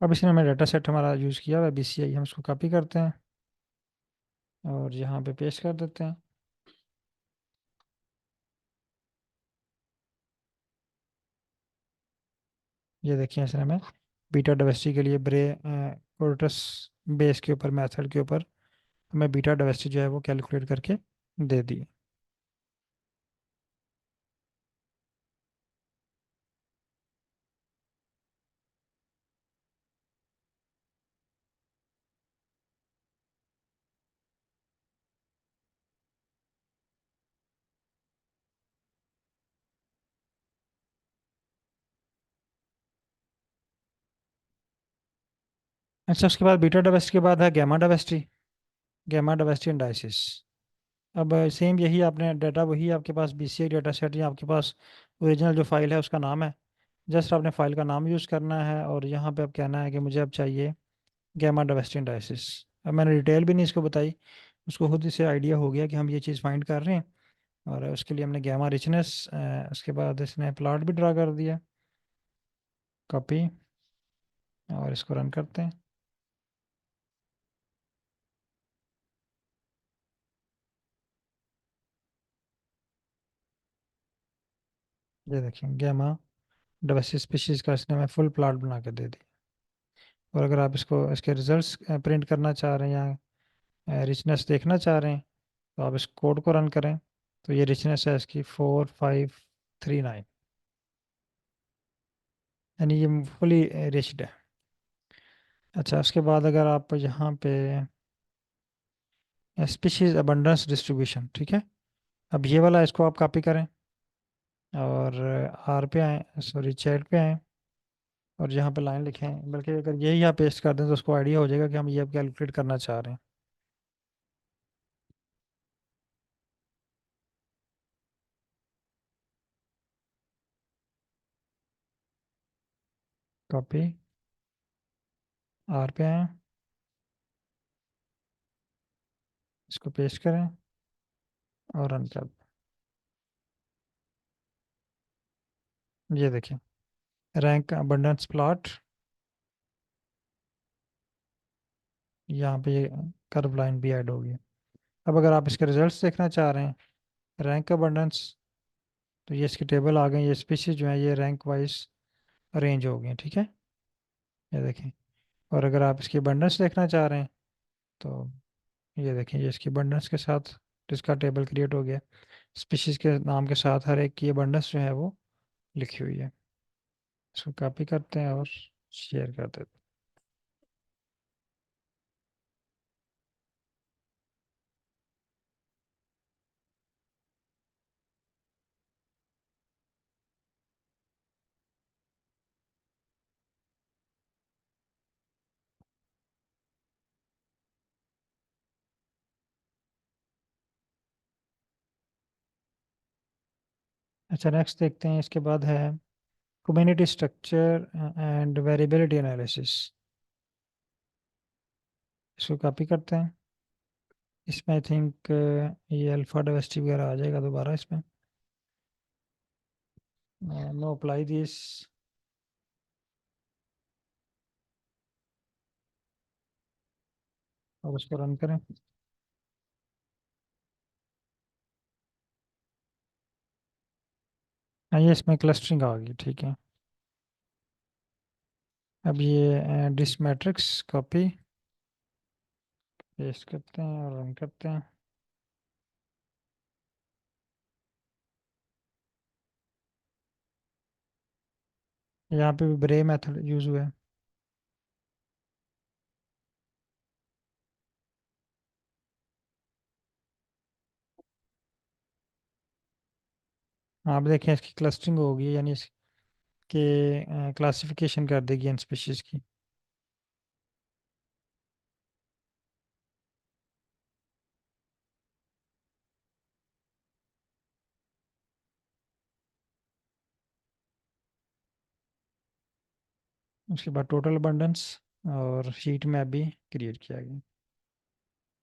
अब इसने हमें डाटा सेट हमारा यूज़ किया हुआ है BCI, हम इसको कॉपी करते हैं और यहाँ पे पेस्ट कर देते हैं। ये देखिए इसने हमें बीटा डाइवर्सिटी के लिए ब्रे कोर्टस बेस के ऊपर, मेथड के ऊपर हमें बीटा डाइवर्सिटी जो है वो कैलकुलेट करके दे दी। अच्छा, उसके बाद बीटा डाइवर्सिटी के बाद है gamma diversity. Gamma diversity analysis. अब सेम यही आपने डाटा, वही आपके पास बीसीआई डाटा सेट या आपके पास ओरिजिनल जो फाइल है उसका नाम है। जस्ट आपने फाइल का नाम यूज़ करना है और यहाँ पे अब कहना है कि मुझे अब चाहिए गैमा डाइवर्सिटी एनालिसिस। अब मैंने डिटेल भी नहीं इसको बताई, उसको खुद ही से आइडिया हो गया कि हम ये चीज़ फाइंड कर रहे हैं। और उसके लिए हमने गैमा रिचनेस, उसके बाद इसने प्लॉट भी ड्रा कर दिया। कॉपी, और इसको रन करते हैं। ये देखिए गैमा डाइवर्सिटी स्पीशीज का इसने मैं फुल प्लॉट बना के दे दी। और अगर आप इसको इसके रिजल्ट्स प्रिंट करना चाह रहे हैं या रिचनेस देखना चाह रहे हैं तो आप इस कोड को रन करें। तो ये रिचनेस है इसकी 4539, यानी ये फुली रिच्ड है। अच्छा, उसके बाद अगर आप यहाँ पे स्पीशीज अबंडेंस डिस्ट्रीब्यूशन, ठीक है, अब ये वाला इसको आप कॉपी करें और आर पे आए, सॉरी चैट पे आए, और यहाँ पे लाइन लिखें। बल्कि अगर यही आप पेस्ट कर दें तो उसको आइडिया हो जाएगा कि हम ये अब कैलकुलेट करना चाह रहे हैं। कॉपी, आर पे आए, इसको पेस्ट करें और रन कर दें। ये देखिए रैंक अबंडेंस प्लॉट, यहाँ पे ये कर्व लाइन भी ऐड होगी। अब अगर आप इसके रिजल्ट्स देखना चाह रहे हैं, रैंक अबंडेंस, तो ये इसकी टेबल आ गई। ये स्पीशीज जो है ये रैंक वाइज अरेंज हो गई हैं, ठीक है, ये देखें। और अगर आप इसकी अबंडेंस देखना चाह रहे हैं तो ये देखें, ये इसकी अबंडेंस के साथ इसका टेबल क्रिएट हो गया। स्पीशीज के नाम के साथ हर एक की अबंडेंस जो है वो लिखी हुई है। इसको कॉपी करते हैं और शेयर कर देते हैं। अच्छा, नेक्स्ट देखते हैं, इसके बाद है community structure and variability analysis. इसको कॉपी करते हैं। इसमें आई थिंक ये अल्फा डाइवर्सिटी वगैरह आ जाएगा दोबारा इसमें। नो अप्लाई दिस, और उसको रन करें। हाँ, ये इसमें क्लस्टरिंग आ गई, ठीक है। अब ये डिस मैट्रिक्स कॉपी पेस्ट करते हैं और रन करते हैं। यहाँ पे भी ब्रे मेथड यूज हुआ है। आप देखें इसकी क्लस्टरिंग होगी, यानी इसके क्लासिफिकेशन कर देगी इन स्पीशीज की। उसके बाद टोटल अबंडेंस और हीट मैप भी क्रिएट किया गया।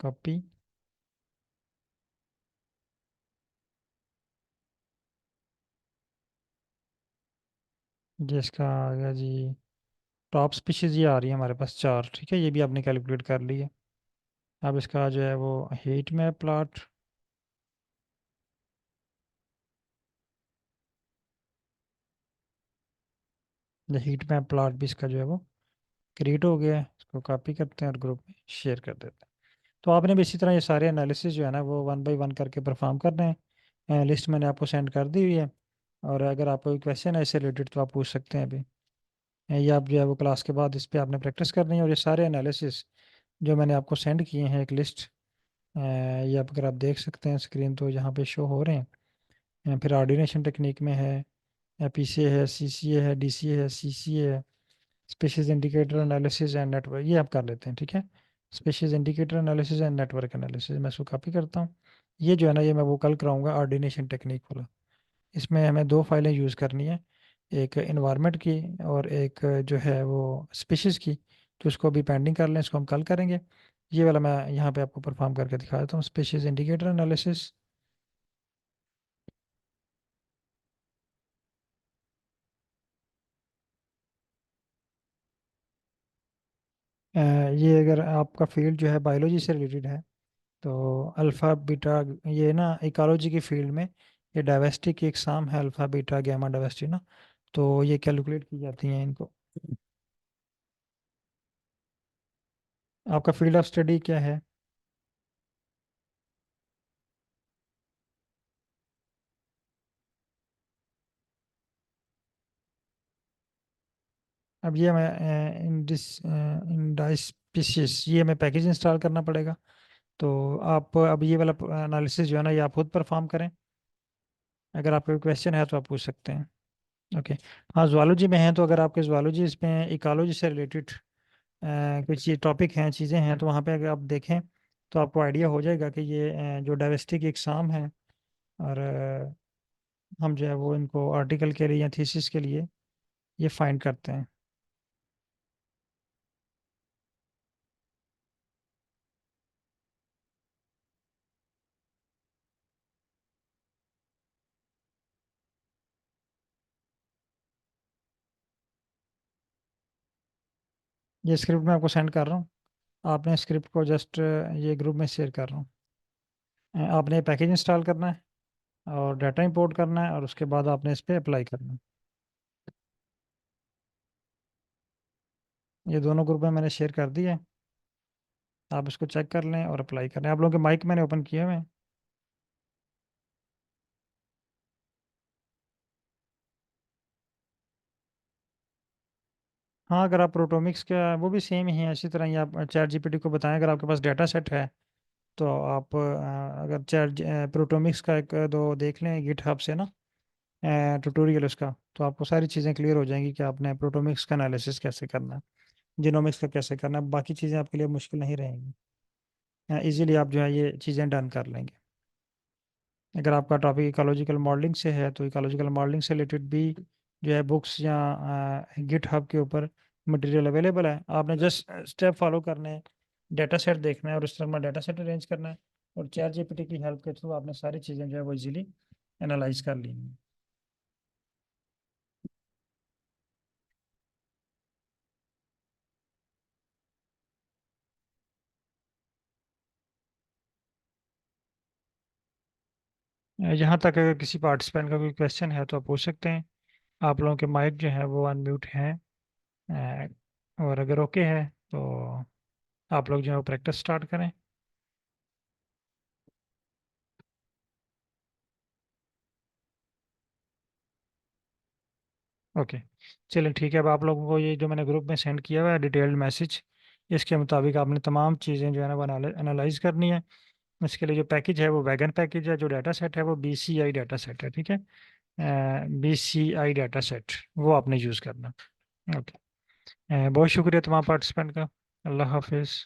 कॉपी, ये इसका आ गया जी। टॉप स्पीशीज ये आ रही है हमारे पास चार, ठीक है, ये भी आपने कैलकुलेट कर ली है। अब इसका जो है वो हीट मैप प्लॉट, ये हीट मैप प्लॉट भी इसका जो है वो क्रिएट हो गया है। इसको कॉपी करते हैं और ग्रुप में शेयर कर देते हैं। तो आपने भी इसी तरह ये सारे एनालिसिस जो है ना वो वन बाय वन करके परफॉर्म करने हैं। लिस्ट मैंने आपको सेंड कर दी हुई है। और अगर आपको कोई क्वेश्चन है इससे रिलेटेड तो आप पूछ सकते हैं अभी। ये आप जो है वो क्लास के बाद इस पे आपने प्रैक्टिस करनी है। और ये सारे एनालिसिस जो मैंने आपको सेंड किए हैं एक लिस्ट, ये आप अगर आप देख सकते हैं स्क्रीन तो यहाँ पे शो हो रहे हैं। फिर ऑर्डिनेशन टेक्निक में है, पीसीए है, सीसीए है, डीसीए है, सीसीए है, species indicator analysis and network, ये आप कर लेते हैं, ठीक है। Species indicator analysis and network analysis मैं इसको कॉपी करता हूँ। ये जो है ना, ये मैं वो कल कराऊंगा ऑर्डिनेशन टेक्निक वाला। इसमें हमें दो फाइलें यूज़ करनी है, एक इन्वायरमेंट की और एक जो है वो स्पीशीज़ की। तो उसको अभी पेंडिंग कर लें, इसको हम कल करेंगे। ये वाला मैं यहाँ पे आपको परफॉर्म करके दिखा देता हूँ, स्पीशीज़ इंडिकेटर एनालिसिस। ये अगर आपका फील्ड जो है बायोलॉजी से रिलेटेड है, तो अल्फ़ा बीटा, ये ना इकोलॉजी की फील्ड में ये डाइवर्सिटी की एग्जाम है, अल्फ़ा बीटा गैमा डाइवर्सिटी ना। तो ये कैलकुलेट की जाती हैं इनको। आपका फील्ड ऑफ स्टडी क्या है? अब ये मैं इंडाइस्पिशियस, ये मैं पैकेज इंस्टॉल करना पड़ेगा। तो आप अब ये वाला एनालिसिस जो है ना, ये आप खुद परफॉर्म करें। अगर आपका कोई क्वेश्चन है तो आप पूछ सकते हैं। ओके। हाँ, जूलॉजी में है, तो अगर आपके जूलॉजी इसमें इकोलॉजी से रिलेटेड कुछ ये टॉपिक हैं, चीज़ें हैं, तो वहाँ पे अगर आप देखें तो आपको आइडिया हो जाएगा कि ये जो डाइवर्सिटी की एग्जाम है। और हम जो है वो इनको आर्टिकल के लिए या थीसिस के लिए ये फाइंड करते हैं। ये स्क्रिप्ट मैं आपको सेंड कर रहा हूँ। आपने स्क्रिप्ट को जस्ट ये ग्रुप में शेयर कर रहा हूँ। आपने पैकेज इंस्टॉल करना है और डाटा इंपोर्ट करना है, और उसके बाद आपने इस पर अप्लाई करना है। ये दोनों ग्रुप में मैंने शेयर कर दिया है। आप इसको चेक कर लें और अप्लाई कर लें। आप लोगों के माइक मैंने ओपन किए हुए हैं। हाँ, अगर आप प्रोटोमिक्स का, वो भी सेम ही है इसी तरह ही। आप चैट जीपीटी को बताएं, अगर आपके पास डाटा सेट है तो आप अगर चैट प्रोटोमिक्स का एक दो देख लें गिटहब से ना, ट्यूटोरियल उसका, तो आपको सारी चीज़ें क्लियर हो जाएंगी कि आपने प्रोटोमिक्स का एनालिसिस कैसे करना है, जीनोमिक्स का कैसे करना है। बाकी चीज़ें आपके लिए मुश्किल नहीं रहेंगी। इजीली आप जो है ये चीज़ें डन कर लेंगे। अगर आपका टॉपिक इकोलॉजिकल मॉडलिंग से है, तो इकोलॉजिकल मॉडलिंग से रिलेटेड भी जो है बुक्स या गिट हब के ऊपर मटेरियल अवेलेबल है। आपने जस्ट स्टेप फॉलो करने हैं, डेटा सेट देखना है और उस तरह में डेटा सेट अरेंज करना है, और चैट जीपीटी की हेल्प के थ्रू आपने सारी चीज़ें जो है वो इजीली एनालाइज कर ली हैं। यहाँ तक अगर किसी पार्टिसिपेंट का कोई क्वेश्चन है तो आप पूछ सकते हैं। आप लोगों के माइक जो है वो अनम्यूट हैं। और अगर ओके है तो आप लोग जो है वो प्रैक्टिस स्टार्ट करें। ओके, चलिए ठीक है। अब आप लोगों को ये जो मैंने ग्रुप में सेंड किया हुआ है डिटेल्ड मैसेज, इसके मुताबिक आपने तमाम चीज़ें जो है ना वो एनालाइज करनी है। इसके लिए जो पैकेज है वो वैगन पैकेज है, जो डाटा सेट है वो BCI डाटा सेट है, ठीक है। BCI डाटा सेट वो आपने यूज़ करना। ओके। बहुत शुक्रिया तमाम पार्टिसिपेंट का। अल्लाह हाफिज़।